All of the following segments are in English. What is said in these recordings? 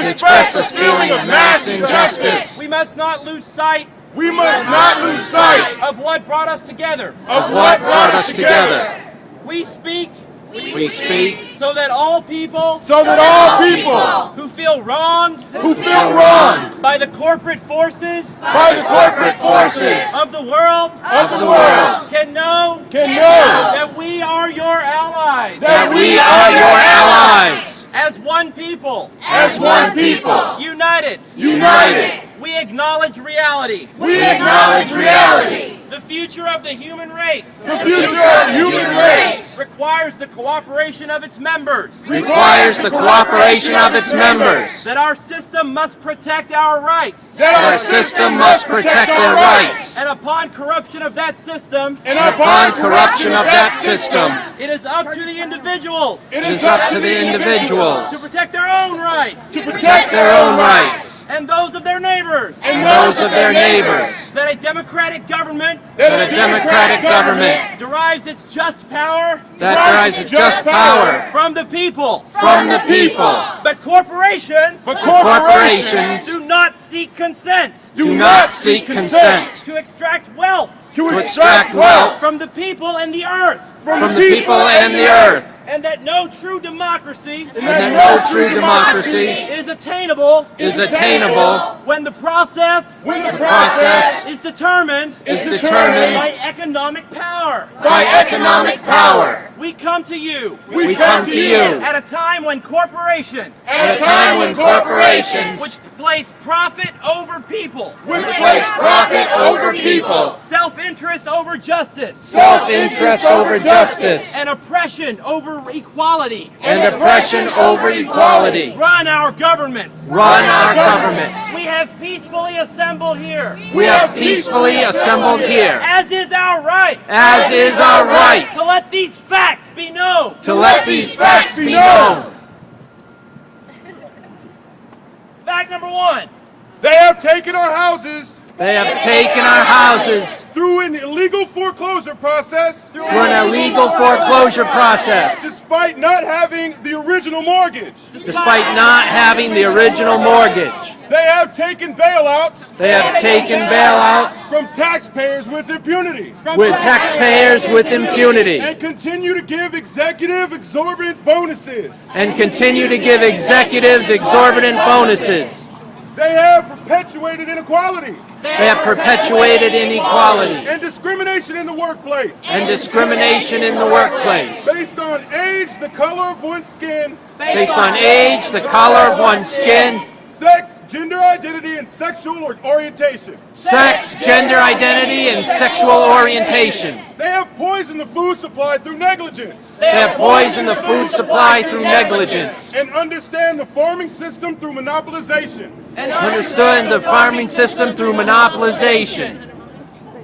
to express this feeling of mass injustice. We must not lose sight We must not lose sight of what brought us together. of what brought us together. We speak We speak so that all people so that all people who feel wronged who feel wronged by the corporate forces by the corporate forces of the world of the world can know can know that we are your allies. that we are your allies. As one people, As one people, united, united, we acknowledge reality. we acknowledge reality. The future of the human race The future of human race requires the cooperation of its members. requires the cooperation of its members. That our system must protect our rights. That our system must protect our rights. And upon corruption of that system, And upon corruption of that system, it is up to the individuals it is up to the individuals to protect their own rights to protect their own rights and those of their neighbors. and those of their neighbors. That a democratic government That a democratic government derives its just power that derives its just power from the people. from the people. But corporations But corporations do not seek consent do not seek consent to extract wealth to extract wealth from the people and the earth. from the people and the earth. And that no true democracy And that no true democracy is attainable is attainable when the process when the process is determined is determined by economic power. by economic power. We come to you We come to you at a time when corporations, at a time when corporations which place profit over people, which place profit over people, self-interest over justice, self-interest over justice, and oppression over equality, and oppression over equality, run our governments. run our government. We have peacefully assembled here, We have peacefully assembled here, as is our right, as is our right, to let these facts be known. to let these facts be known. Fact number one, They have taken our houses They have taken our houses through an illegal foreclosure process through an illegal foreclosure process, despite not having the original mortgage. despite not having the original mortgage. They have taken bailouts They have taken bailouts from taxpayers with impunity with taxpayers with impunity and continue to give executive exorbitant bonuses. and continue to give executives exorbitant bonuses. They have perpetuated inequality They have perpetuated inequality and discrimination in the workplace and discrimination in the workplace based on age, the color of one's skin, based on age, the color of one's skin, sex, gender identity, and sexual orientation. sex, gender identity, and sexual orientation. They have poisoned the food supply through negligence They have poisoned the food supply through negligence and understand the farming system through monopolization. and understood the farming system through monopolization.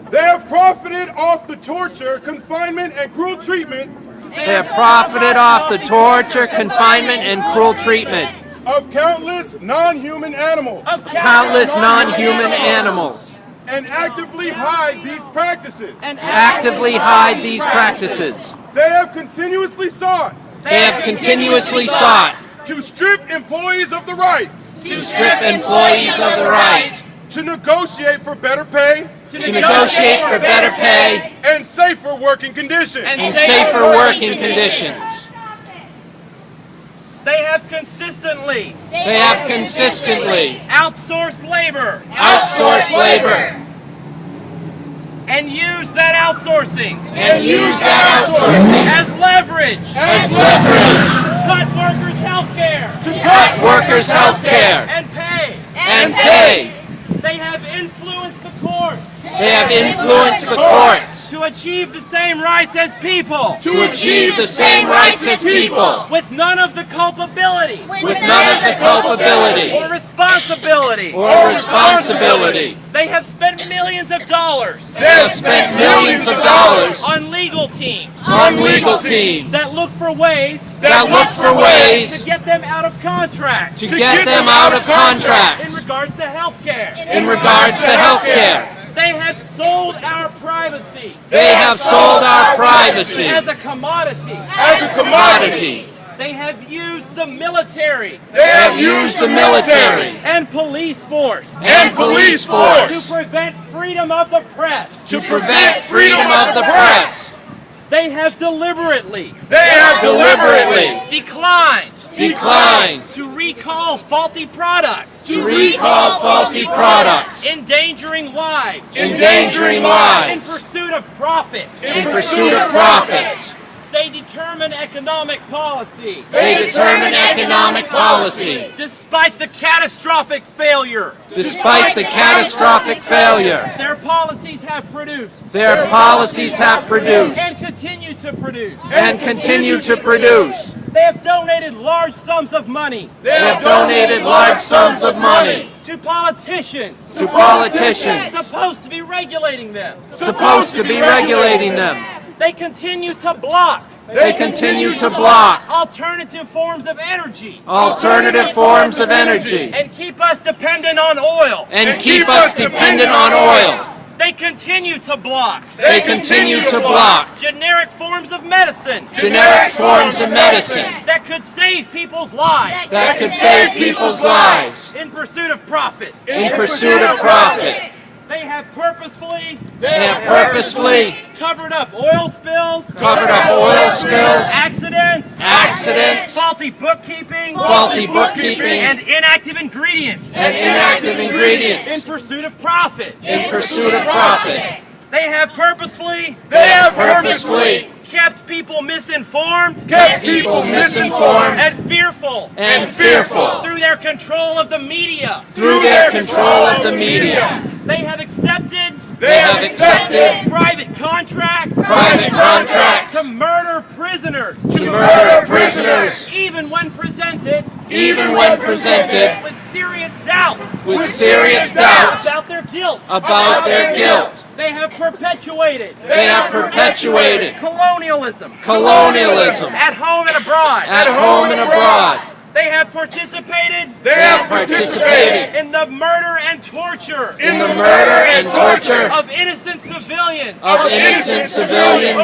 They have profited off the torture, confinement, and cruel treatment They have profited off the torture, confinement, and cruel treatment of countless non-human animals of countless non-human animals and actively hide these practices. and actively hide these practices. They have continuously sought They have continuously sought to strip employees of the right to strip employees of the right to negotiate for better pay to negotiate for better pay and safer working conditions. and safer working conditions. They have consistently They have consistently outsourced labor outsourced labor and used that outsourcing and used that outsourcing as leverage as leverage to cut workers' health care to cut workers' health care and pay. and pay. They have influenced the courts They have influenced the courts to achieve the same rights as people to achieve the same rights as people with none of the culpability with none of the culpability or responsibility. or responsibility. They have spent millions of dollars They have spent millions of dollars on legal teams on legal teams that look for ways that look for to ways get them out of contract to get them out of in contracts regards to health care. in regards to health care. They have sold our privacy They have sold our privacy as a commodity. As a commodity, They have used the military They have used the military and police force and police to force prevent freedom of the press. to prevent freedom of the press. They have deliberately They have deliberately declined declined to recall faulty products, to recall faulty products, endangering lives endangering in lives, pursuit of profit. in pursuit of profits. They determine economic policy They determine economic policy despite the catastrophic failure despite the catastrophic failure their policies have produced Their policies have produced and continue to produce. and continue to produce. They have donated large sums of money They have donated large sums of money to politicians To politicians supposed to be regulating them. supposed to be regulating them. They continue to block They continue to block alternative forms of energy alternative forms of energy and keep us dependent on oil. and keep us dependent on oil. They continue to block They continue to block generic forms of medicine generic forms of medicine that could save people's lives that could save people's lives in pursuit of profit. in pursuit of profit. They have purposefully They have purposefully covered up oil spills, covered up oil spills, accidents, accidents, faulty bookkeeping, faulty bookkeeping, and inactive ingredients and inactive in ingredients pursuit of profit. in pursuit of profit. They have purposefully They have purposefully kept people misinformed kept people misinformed and fearful and fearful through their control of the media. through their control of the media. They have accepted They have accepted private contracts Private contracts to murder prisoners, to murder prisoners, even when presented even when presented with serious doubts with serious doubts about their guilt. about their guilt. They have perpetuated They have perpetuated colonialism colonialism at home and abroad. at home and abroad. They have participated They have participated in the murder and torture in the murder and torture of innocent civilians of innocent civilians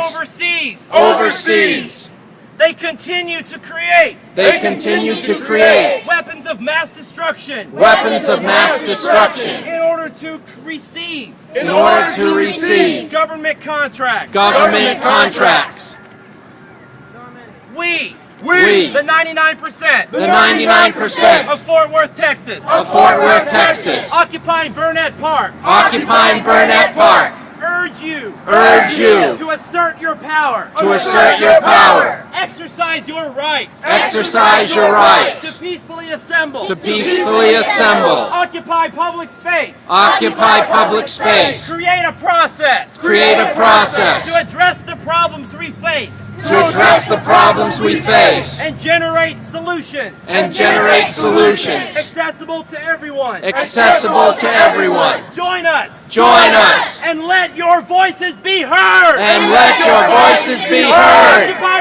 overseas. They continue to create They continue to create weapons of mass destruction weapons of mass destruction in order to receive in order to receive government contracts. government contracts. We, We, the 99% the 99% of Fort Worth, Texas, of Fort Worth, Texas, occupying Burnett Park, occupying Burnett Park, urge you to assert your power, assert your power, exercise your rights, exercise your rights, to peacefully assemble, to peacefully assemble, occupy public space, occupy public space, create a process create a process to address the problems we face, to address the problems we face, and generate solutions and generate solutions accessible to everyone. accessible to everyone. Join us Join us and let your voices be heard. and let your voices be heard. Occupy